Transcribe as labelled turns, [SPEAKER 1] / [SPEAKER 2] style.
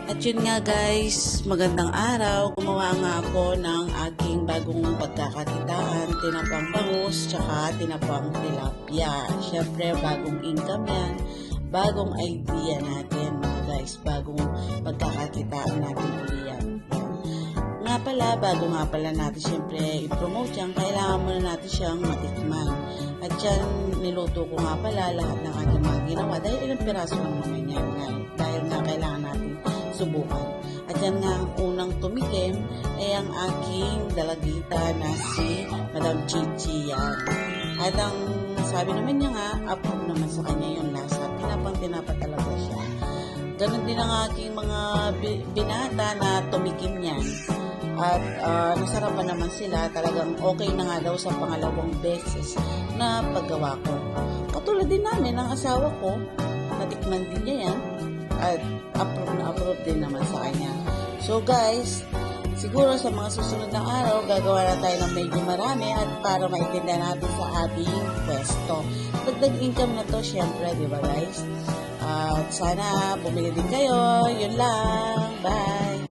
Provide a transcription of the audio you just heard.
[SPEAKER 1] At yun nga guys, magandang araw. Gumawa nga ako ng aking bagong pagkakakitaan, tinapang bangus, tsaka tinapang tilapia. Siyempre, bagong income yan, bagong idea natin mga guys, bagong pagkakakitaan natin uli yan. Nga pala, bago nga pala natin siyempre i-promote yan, kailangan muna natin siyang matikman. At yan, niluto ko nga pala lahat ng ating mga ginawa dahil ilang piraso lang naman yan. Dahil nga kailangan natin subukan. At yan nga ang unang tumikim ay ang aking dalagita na si Madam Chichi yan. At ang sabi naman niya nga, approve naman sa kanya yung lasa. Tinapa talaga siya. Ganon din ang aking mga binata na tumikim yan. At nasarapan naman sila, talagang okay na nga daw sa pangalawang beses na paggawa ko. Katulad din namin ang asawa ko, natikman din niya yan at approve din naman sa kanya. So guys, siguro sa mga susunod na araw, gagawa na tayo ng medyo marami at para maintindihan natin sa ating pwesto. Dagdag income na to, syempre, di ba guys? At sana bumili din kayo. Yun lang. Bye!